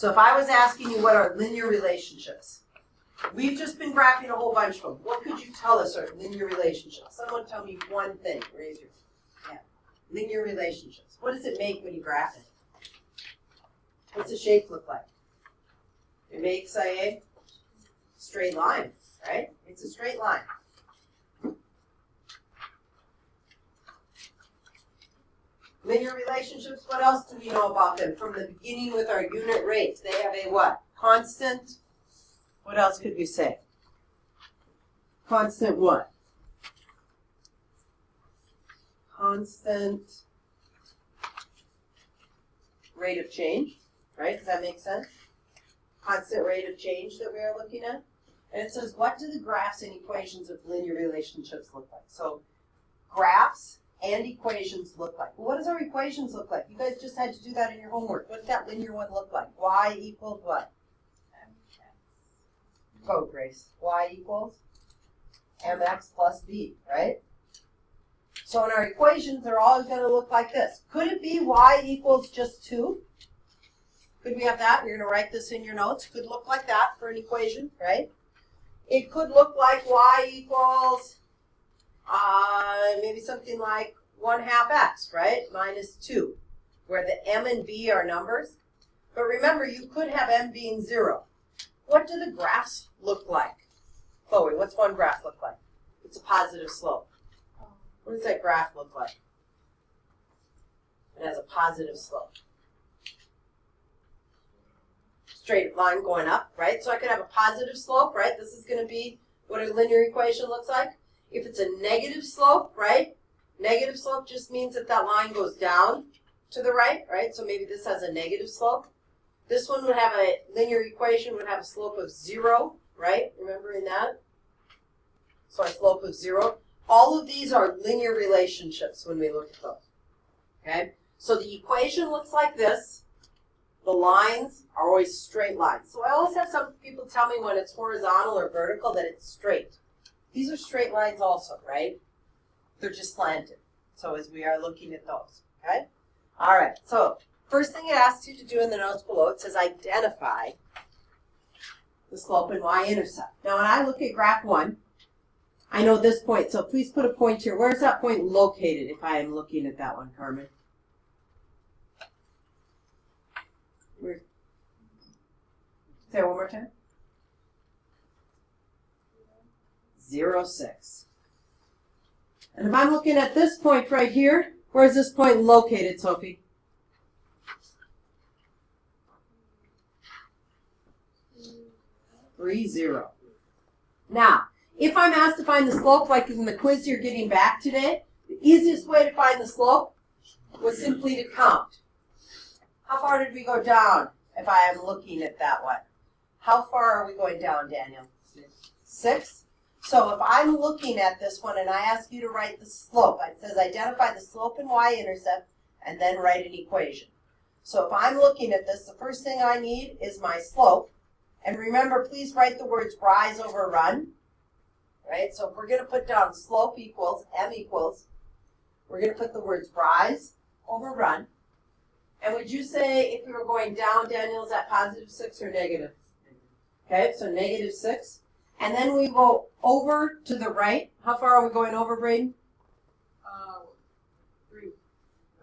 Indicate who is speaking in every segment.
Speaker 1: So if I was asking you what are linear relationships, we've just been graphing a whole bunch of them. What could you tell us are linear relationships? Someone tell me one thing. Raise your hand. Linear relationships. What does it make when you graph it? What's the shape look like? It makes a straight line, right? It's a straight line. Linear relationships, what else do we know about them? From the beginning with our unit rates, they have a what? Constant. What else could we say? Constant what? Constant rate of change, right? Does that make sense? Constant rate of change that we are looking at. And it says, what do the graphs and equations of linear relationships look like? So graphs and equations look like. Well, what does our equations look like? You guys just had to do that in your homework. What did that linear one look like? Y equals what? Go, Grace. Y equals mx plus b, right? So in our equations, they're always going to look like this. Could it be y equals just 2? Could we have that? You're going to write this in your notes. Could look like that for an equation, right? It could look like y equals maybe something like 1/2 x, right? Minus 2, where the m and b are numbers. But remember, you could have m being 0. What do the graphs look like? Chloe, what's one graph look like? It's a positive slope. What does that graph look like? It has a positive slope. Straight line going up, right? So I could have a positive slope, right? This is going to be what a linear equation looks like. If it's a negative slope, right? Negative slope just means that that line goes down to the right, right? So maybe this has a negative slope. This one would have a linear equation, would have a slope of 0, right? Remembering that? So a slope of 0. All of these are linear relationships when we look at those, okay? So the equation looks like this. The lines are always straight lines. So I always have some people tell me when it's horizontal or vertical that it's straight. These are straight lines also, right? They're just slanted. So as we are looking at those, okay? All right, so first thing it asks you to do in the notes below, it says identify the slope and y-intercept. Now when I look at graph 1, I know this point, so please put a point here. Where's that point located if I am looking at that one, Carmen? Say it one more time. 0, 6. And if I'm looking at this point right here, where's this point located, Sophie? 3, 0. Now, if I'm asked to find the slope, like in the quiz you're getting back today, the easiest way to find the slope was simply to count. How far did we go down if I am looking at that one? How far are we going down, Daniel? 6? So if I'm looking at this one and I ask you to write the slope, it says identify the slope and y-intercept and then write an equation. So if I'm looking at this, the first thing I need is my slope. And remember, please write the words rise over run. Right? So if we're going to put down slope equals, m equals, we're going to put the words rise over run. And would you say if we were going down, Daniel, is that positive 6 or negative? Okay, so negative 6. And then we go over to the right. How far are we going over, Braden?
Speaker 2: 3.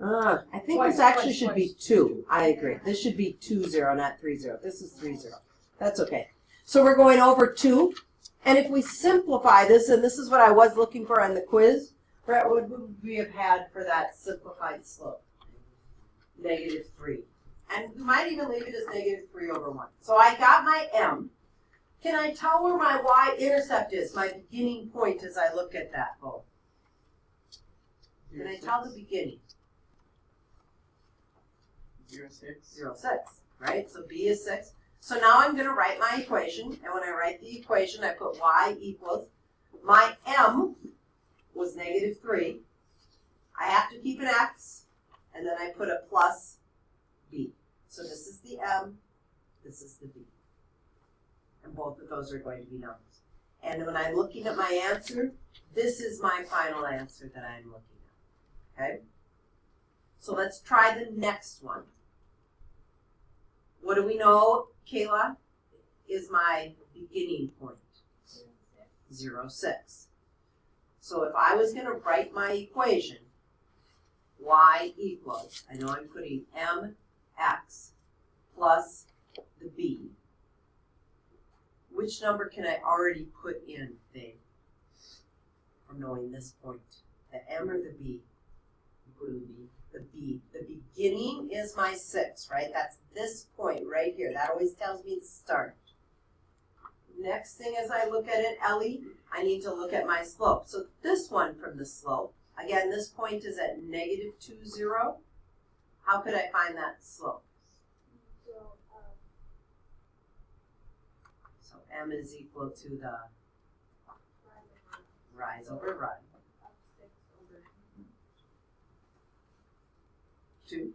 Speaker 1: I think this actually should be 2. I agree. This should be 2, 0, not 3, 0. This is 3, 0. That's okay. So we're going over 2. And if we simplify this, and this is what I was looking for on the quiz, Brett, what would we have had for that simplified slope? Negative 3. And we might even leave it as negative 3 over 1. So I got my m. Can I tell where my y-intercept is, my beginning point as I look at that bow? Can I tell the beginning?
Speaker 2: 0, 6.
Speaker 1: 0, 6, right? So b is 6. So now I'm going to write my equation, and when I write the equation, I put y equals, my m was negative 3. I have to keep an x, and then I put a plus b. So this is the m, this is the b. And both of those are going to be numbers. And when I'm looking at my answer, this is my final answer that I'm looking at. Okay? So let's try the next one. What do we know, Kayla, is my beginning point? 0, 6. So if I was going to write my equation, y equals, I know I'm putting mx plus the b. Which number can I already put in, Dave, from knowing this point? The m or the b? The b. The beginning is my 6, right? That's this point right here. That always tells me the start. Next thing as I look at it, Ellie, I need to look at my slope. So this one from the slope, again, this point is at negative 2, 0. How could I find that slope? So m is equal to the rise over run. 2.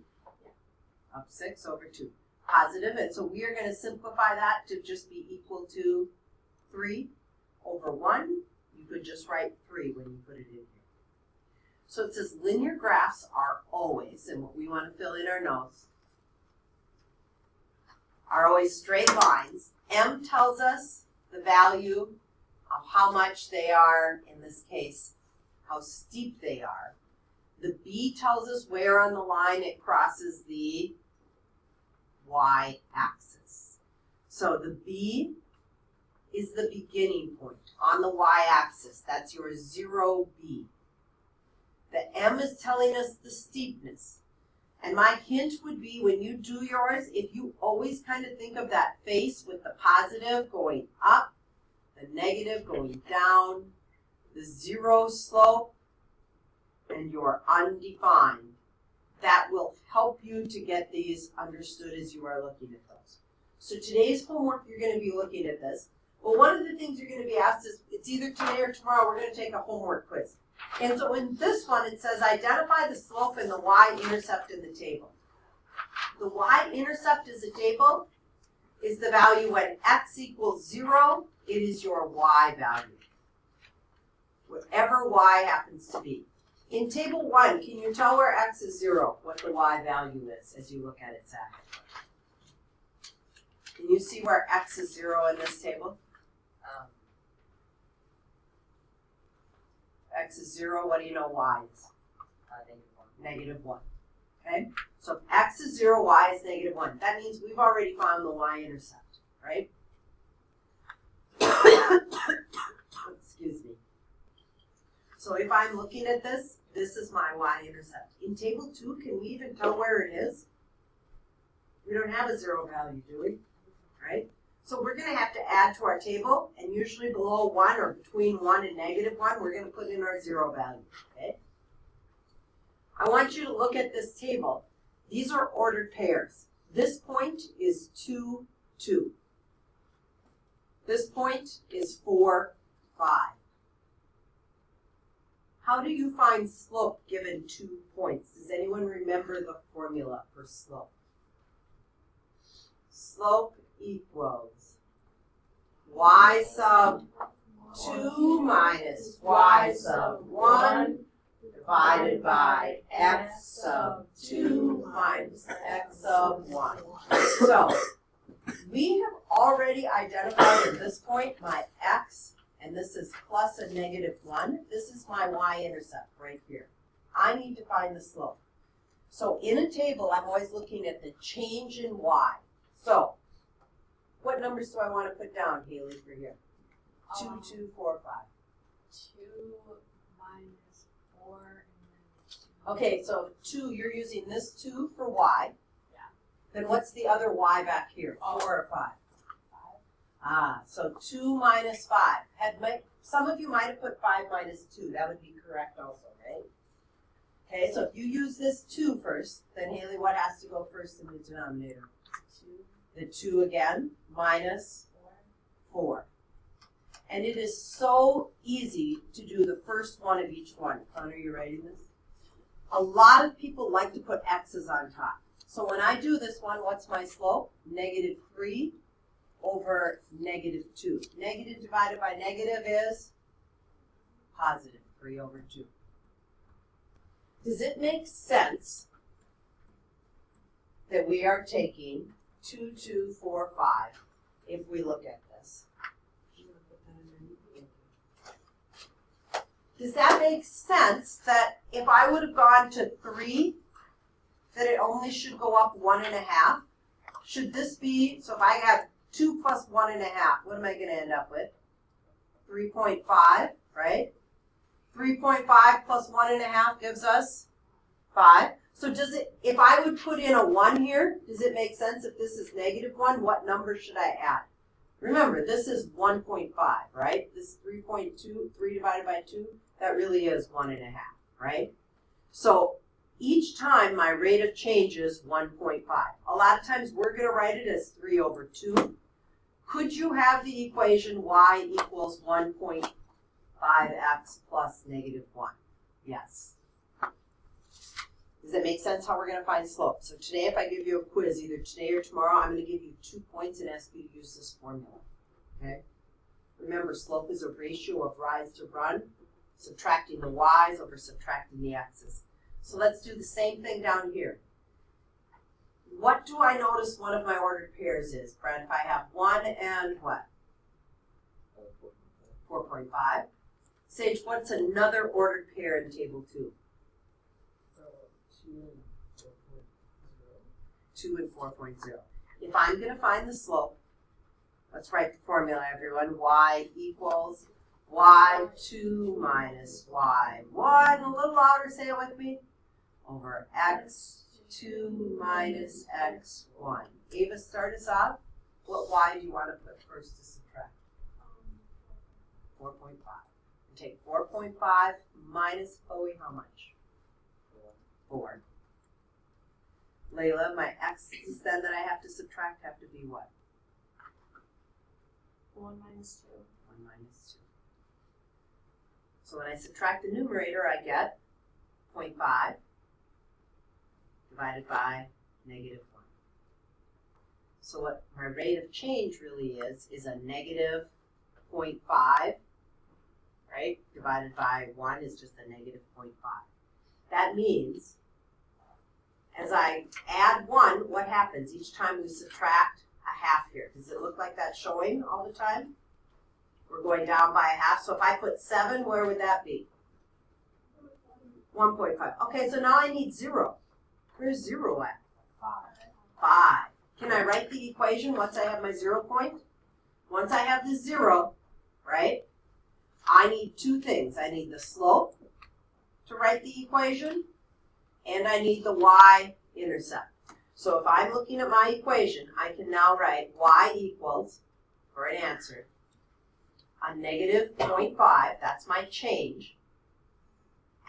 Speaker 1: Up 6 over 2. Positive, and so we are going to simplify that to just be equal to 3 over 1. You could just write 3 when you put it in here. So it says linear graphs are always, and what we want to fill in our notes, are always straight lines. M tells us the value of how much they are, in this case, how steep they are. The B tells us where on the line it crosses the y-axis. So the B is the beginning point on the y-axis. That's your 0B. The M is telling us the steepness. And my hint would be when you do yours, if you always kind of think of that face with the positive going up, the negative going down, the 0 slope, and your undefined, that will help you to get these understood as you are looking at those. So today's homework, you're going to be looking at this. Well, one of the things you're going to be asked is, it's either today or tomorrow, we're going to take a homework quiz. And so in this one, it says identify the slope and the y-intercept in the table. The y-intercept is a table, is the value when x equals 0, it is your y value. Whatever y happens to be. In table 1, can you tell where x is 0, what the y value is as you look at it, Zach? Can you see where x is 0 in this table? X is 0, what do you know y is? Negative 1. Okay? So if x is 0, y is negative 1. That means we've already found the y-intercept, right? Excuse me. So if I'm looking at this, this is my y-intercept. In table 2, can we even tell where it is? We don't have a 0 value, do we? Right? So we're going to have to add to our table, and usually below 1 or between 1 and negative 1, we're going to put in our 0 value. Okay? I want you to look at this table. These are ordered pairs. This point is 2, 2. This point is 4, 5. How do you find slope given 2 points? Does anyone remember the formula for slope? Slope equals y sub 2 minus y sub 1 divided by x sub 2 minus x sub 1. So we have already identified at this point my x, and this is plus a negative 1. This is my y-intercept right here. I need to find the slope. So in a table, I'm always looking at the change in y. So what numbers do I want to put down, Haley, for here? 2, 2, 4, 5.
Speaker 2: 2 minus 4 and then 2.
Speaker 1: Okay, so 2, you're using this 2 for y.
Speaker 2: Yeah.
Speaker 1: Then what's the other y back here? 4 or 5?
Speaker 2: 5.
Speaker 1: Ah, so 2 minus 5. Some of you might have put 5 minus 2. That would be correct also, right? Okay, so if you use this 2 first, then Haley, what has to go first in the denominator?
Speaker 2: 2.
Speaker 1: The 2 again, minus 4. And it is so easy to do the first one of each one. Connor, are you writing this? A lot of people like to put x's on top. So when I do this one, what's my slope? Negative 3 over negative 2. Negative divided by negative is positive 3 over 2. Does it make sense that we are taking 0.2245 if we look at this. Does that make sense that if I would have gone to 3, that it only should go up 1.5? Should this be, so if I have 2 plus 1.5, what am I going to end up with? 3.5, right? 3.5 plus 1.5 gives us 5. So does it, if I would put in a 1 here, does it make sense if this is -1, what number should I add? Remember, this is 1.5, right? This 3.2, 3 divided by 2, that really is 1.5, right? So each time my rate of change is 1.5. A lot of times we're going to write it as 3 over 2. Could you have the equation y equals 1.5x plus -1? Yes. Does that make sense how we're going to find slope? So today if I give you a quiz, either today or tomorrow, I'm going to give you 2 points and ask you to use this formula. Okay? Remember, slope is a ratio of rise to run, subtracting the y's over subtracting the x's. So let's do the same thing down here. What do I notice one of my ordered pairs is, Brad? If I have 1 and what? 4.5. Sage, what's another ordered pair in table 2? 2 and 4.0. If I'm going to find the slope, let's write the formula, everyone. Y equals y2 minus y1. A little louder, say it with me. Over x2 minus x1. Ava, start us off. What y do you want to put first to subtract? 4.5. And take 4.5 minus Chloe, how much? 4. Layla, my x's then that I have to subtract have to be what?
Speaker 2: 1 minus 2.
Speaker 1: 1 minus 2. So when I subtract the numerator, I get 0.5 divided by -1. So what my rate of change really is a -0.5, right? Divided by 1 is just a -0.5. That means as I add 1, what happens? Each time we subtract a half here. Does it look like that's showing all the time? We're going down by a half. So if I put 7, where would that be? 1.5. Okay, so now I need 0. Where's 0 at? 5. Can I write the equation once I have my 0 point? Once I have the 0, right, I need 2 things. I need the slope to write the equation, and I need the y-intercept. So if I'm looking at my equation, I can now write y equals, for an answer, a -0.5, that's my change,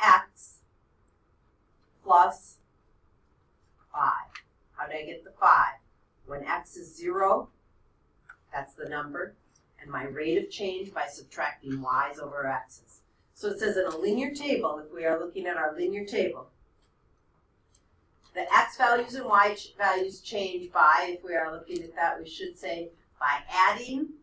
Speaker 1: x plus 5. How did I get the 5? When x is 0, that's the number, and my rate of change by subtracting y's over x's. So it says in a linear table, if we are looking at our linear table, the x values and y values change by, if we are looking at that, we should say by adding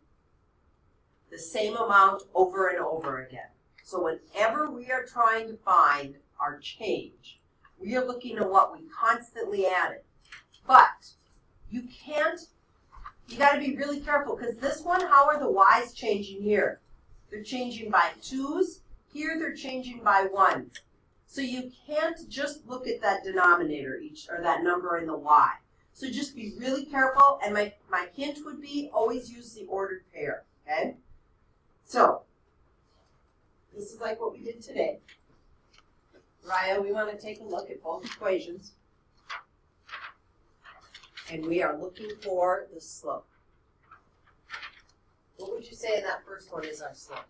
Speaker 1: the same amount over and over again. So whenever we are trying to find our change, we are looking at what we constantly added. But you got to be really careful, because this one, how are the y's changing here? They're changing by 2's. Here they're changing by 1. So you can't just look at that denominator or that number in the y. So just be really careful, and my hint would be always use the ordered pair, okay? So this is like what we did today. Raya, we want to take a look at both equations. And we are looking for the slope. What would you say in that first one is our slope?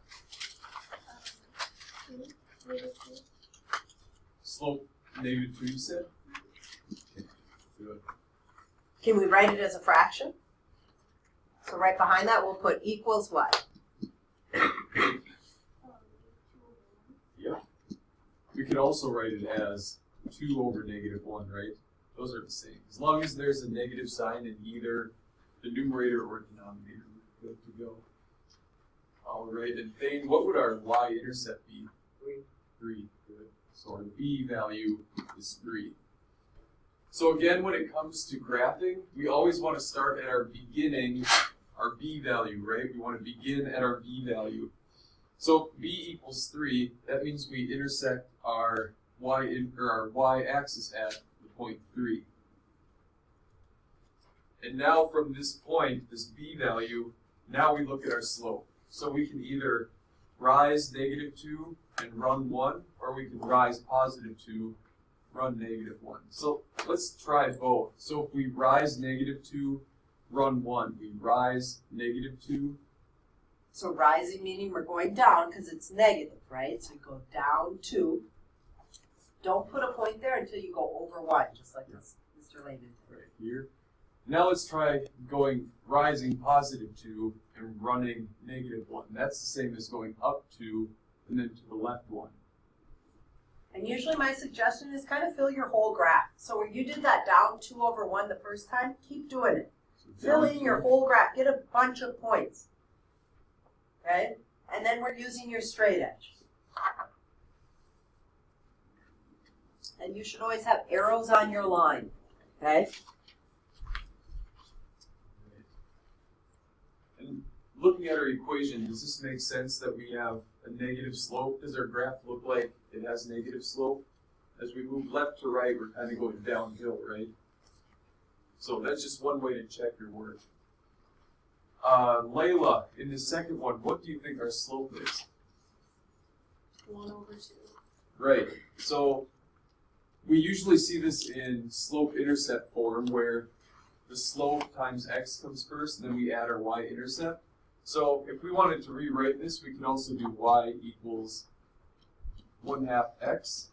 Speaker 3: Slope -2, you said? Okay. Good.
Speaker 1: Can we write it as a fraction? So right behind that we'll put equals what?
Speaker 3: Yeah. We could also write it as 2 over -1, right? Those are the same. As long as there's a negative sign in either the numerator or denominator, we're good to go. All right, and Thane, what would our y-intercept be? 3. 3, good. So our b value is 3. So again, when it comes to graphing, we always want to start at our beginning, our b value, right? We want to begin at our b value. So if b equals 3, that means we intersect our y-axis at the point 3. And now from this point, this b value, now we look at our slope. So we can either rise -2 and run 1, or we can rise +2, run -1. So let's try both. So if we rise -2, run 1, we rise -2.
Speaker 1: So rising meaning we're going down because it's negative, right? So you go down 2. Don't put a point there until you go over 1, just like Mr. Layman did.
Speaker 3: Right here. Now let's try rising +2 and running -1. That's the same as going up 2 and then to the left 1.
Speaker 1: And usually my suggestion is kind of fill your whole graph. So where you did that down 2 over 1 the first time, keep doing it.
Speaker 3: So
Speaker 1: Fill
Speaker 3: down
Speaker 1: in your
Speaker 3: 2.
Speaker 1: whole graph. Get a bunch of points. Okay? And then we're using your straight edge. And you should always have arrows on your line. Okay?
Speaker 3: And looking at our equation, does this make sense that we have a negative slope? Does our graph look like it has negative slope? As we move left to right, we're kind of going downhill, right? So that's just one way to check your work. Layla, in the second one, what do you think our slope is?
Speaker 2: 1 over 2.
Speaker 3: Right. So we usually see this in slope-intercept form where the slope times x comes first, and then we add our y-intercept. So if we wanted to rewrite this, we can also do y equals 1/2 x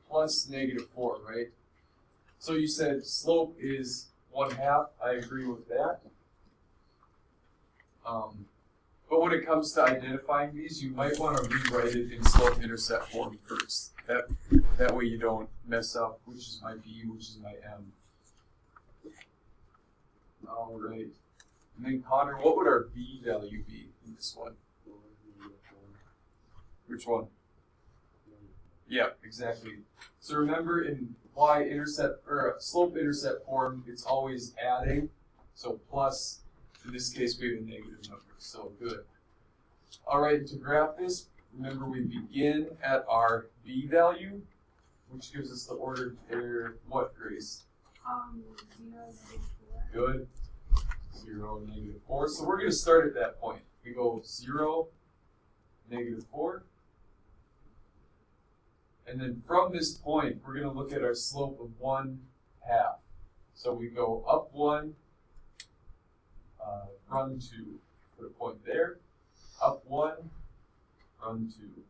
Speaker 3: plus -4, right? So you said slope is 1/2. I agree with that. But when it comes to identifying these, you might want to rewrite it in slope-intercept form first. That way you don't mess up which is my b, which is my m. All right. And then Connor, what would our b value be in this one? Which one? Yeah, exactly. So remember in y-intercept or slope-intercept form, it's always adding. So plus, in this case, we have a negative number. So good. All right, to graph this, remember we begin at our b value, which gives us the ordered pair. What, Grace?
Speaker 2: 0, -4.
Speaker 3: Good. 0, -4. So we're going to start at that point. We go 0, -4. And then from this point, we're going to look at our slope of 1/2. So we go up 1, run 2. Put a point there. Up 1, run 2.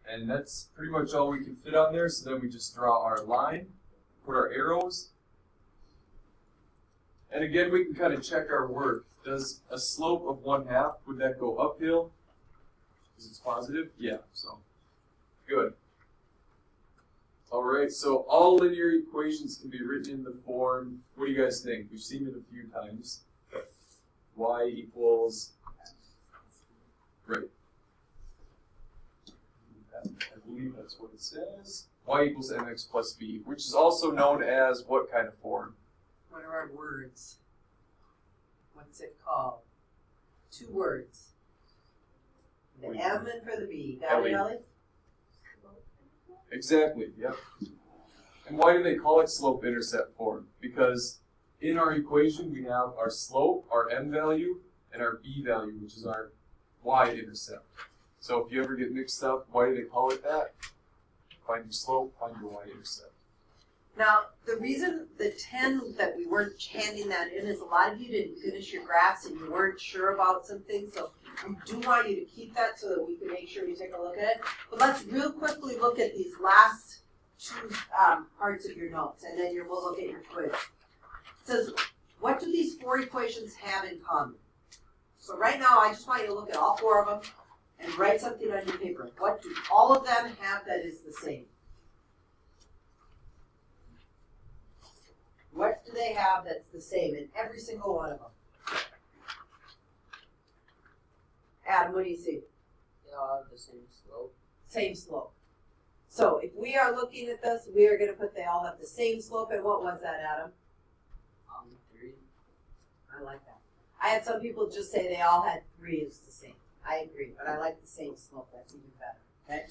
Speaker 3: And that's pretty much all we can fit on there. So then we just draw our line, put our arrows. And again, we can kind of check our work. Does a slope of 1/2, would that go uphill? Because it's positive? Yeah, so good. All right, so all linear equations can be written in the form, what do you guys think? We've seen it a few times. Y equals, right. I believe that's what it says. Y equals mx plus b, which is also known as what kind of form?
Speaker 1: What are our words? What's it called? 2 words. The M and for the B. Got it, Ellie?
Speaker 3: Exactly, yep. And why do they call it slope-intercept form? Because in our equation we have our slope, our m value, and our b value, which is our y-intercept. So if you ever get mixed up, why do they call it that? Find your slope, find your y-intercept.
Speaker 1: Now, the reason the 10 that we weren't handing that in is a lot of you didn't finish your graphs and you weren't sure about some things, so we do want you to keep that so that we can make sure we take a look at it. But let's real quickly look at these last 2 parts of your notes, and then we'll look at your quiz. It says, what do these 4 equations have in common? So right now, I just want you to look at all 4 of them and write something on your paper. What do all of them have that is the same? What do they have that's the same in every single one of them? Adam, what do you see?
Speaker 4: They all have the same slope.
Speaker 1: Same slope. So if we are looking at this, we are gonna put they all have the same slope, and what was that, Adam?
Speaker 4: 3.
Speaker 1: I like that. I had some people just say they all had 3 is the same. I agree, but I like the same slope, that's even better, okay?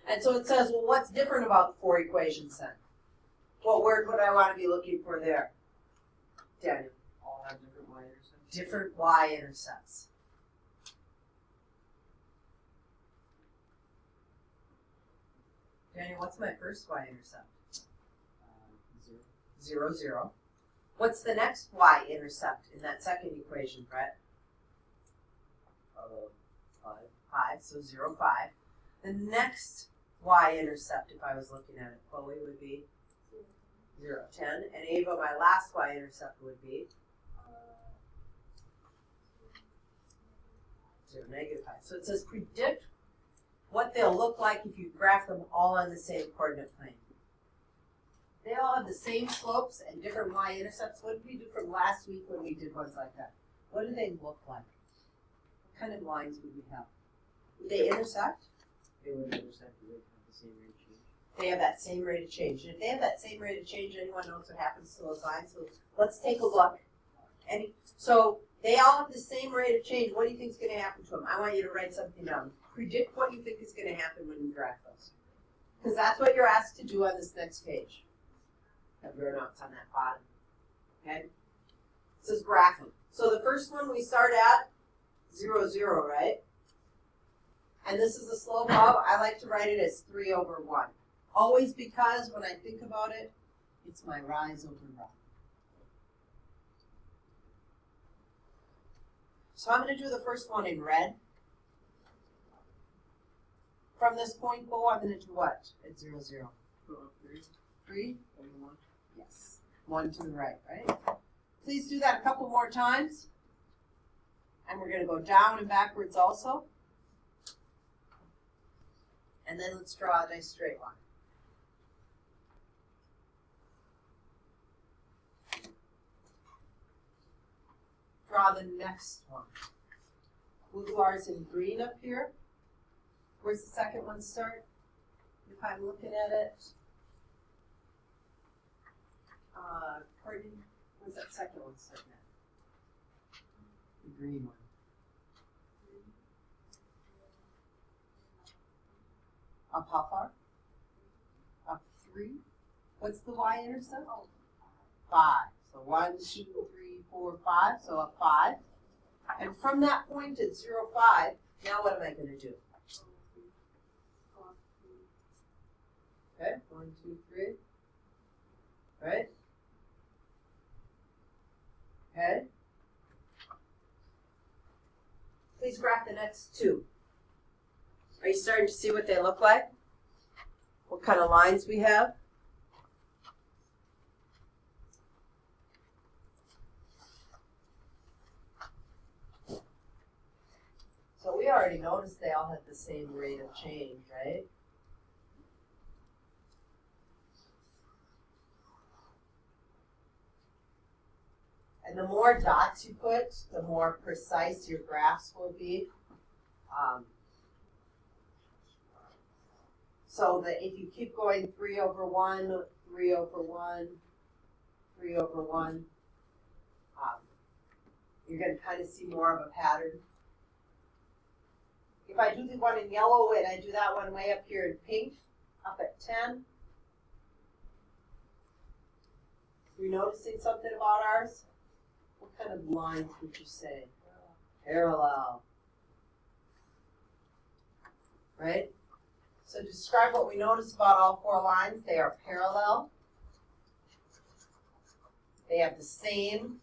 Speaker 1: And so it says, well, what's different about the 4 equations then? What word would I wanna be looking for there? Daniel?
Speaker 4: All have different y-intercepts.
Speaker 1: Different y-intercepts. Daniel, what's my first y-intercept?
Speaker 4: 0.
Speaker 1: 0, 0. What's the next y-intercept in that second equation, Brett?
Speaker 4: 5.
Speaker 1: 5, so 0, 5. The next y-intercept, if I was looking at it, Chloe, would be 0, 10. And Ava, my last y-intercept would be 0, negative 5. So it says predict what they'll look like if you graph them all on the same coordinate plane. They all have the same slopes and different y-intercepts. What did we do from last week when we did ones like that? What do they look like? What kind of lines would we have? Would they intersect?
Speaker 4: They would intersect. They would have the same rate of change.
Speaker 1: They have that same rate of change. And if they have that same rate of change, anyone knows what happens to those lines? So let's take a look. So they all have the same rate of change. What do you think is going to happen to them? I want you to write something down. Predict what you think is going to happen when you graph those. Because that's what you're asked to do on this next page. Have your notes on that bottom. Okay? It says graphing. So the first one we start at 0, 0, right? And this is the slope of, I like to write it as 3 over 1. Always because when I think about it, it's my rise over run. So I'm going to do the first one in red. From this point, Bo, I'm going to do what? At 0, 0. 3?
Speaker 4: And 1.
Speaker 1: Yes. 1 to the right, right? Please do that a couple more times. And we're going to go down and backwards also. And then let's draw a nice straight line. Draw the next one. We'll do ours in green up here. Where's the second one start? If I'm looking at it. Pardon, where's that second one starting at? The green one. Up how far? Up 3. What's the y-intercept? 5. So 1, 2, 3, 4, 5. So up 5. And from that point at 0, 5, now what am I going to do? Okay, 1, 2, 3. Right? Okay. Please graph the next 2. Are you starting to see what they look like? What kind of lines we have? So we already noticed they all had the same rate of change, right? And the more dots you put, the more precise your graphs will be. So that if you keep going 3 over 1, 3 over 1, 3 over 1, you're going to kind of see more of a pattern. If I do the one in yellow and I do that one way up here in pink, up at 10, you're noticing something about ours? What kind of lines would you say? Parallel. Right? So describe what we notice about all 4 lines. They are parallel. They have the same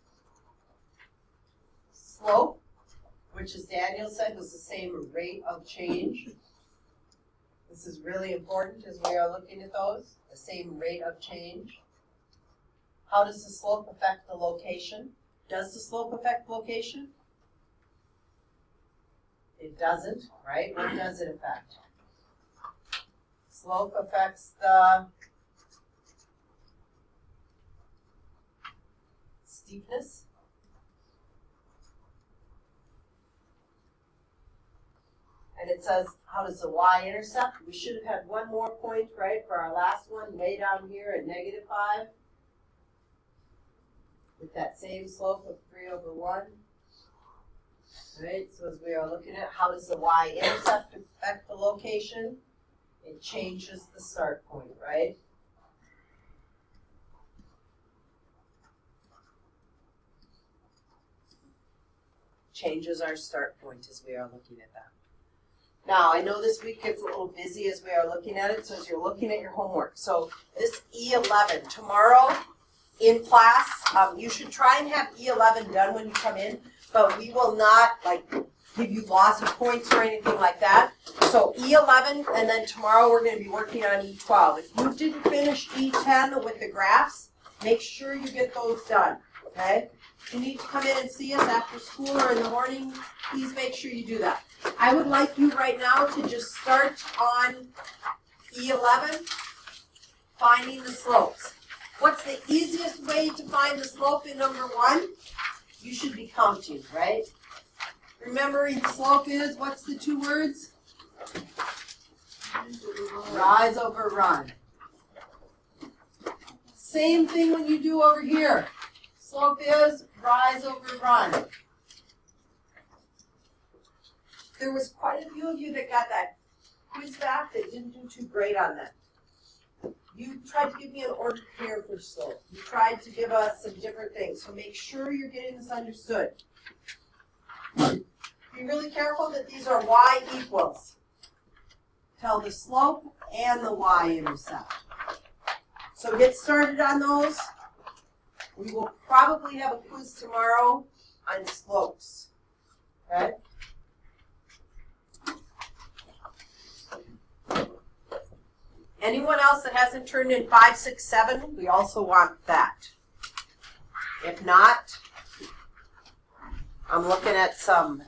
Speaker 1: slope, which as Daniel said was the same rate of change. This is really important as we are looking at those, the same rate of change. How does the slope affect the location? Does the slope affect location? It doesn't, right? What does it affect? Slope affects the steepness. And it it says, how does the y-intercept? We should have had one more point, right, for our last one, way down here at -5. With that same slope of 3/1. Right, so as we are looking at how does the y-intercept affect the location, it changes the start point, right? Changes our start point as we are looking at that. Now, I know this week gets a little busy as we are looking at it, so as you're looking at your homework. So this E11, tomorrow in class, you should try and have E11 done when you come in, but we will not give you lots of points or anything like that. So E11, and then tomorrow we're going to be working on E12. If you didn't finish E10 with the graphs, make sure you get those done, okay? If you need to come in and see us after school or in the morning, please make sure you do that. I would like you right now to just start on E11, finding the slopes. What's the easiest way to find the slope in number 1? You should be counting, right? Remembering slope is, what's the 2 words? Rise over run. Same thing when you do over here. Slope is rise over run. There was quite a few of you that got that quiz back that didn't do too great on that. You tried to give me an order here for slope. You tried to give us some different things. So make sure you're getting this understood. Be really careful that these are y equals. Tell the slope and the y-intercept. So get started on those. We will probably have a quiz tomorrow on slopes. Okay? Anyone else that hasn't turned in 5, 6, 7, we also want that. If not, I'm looking at some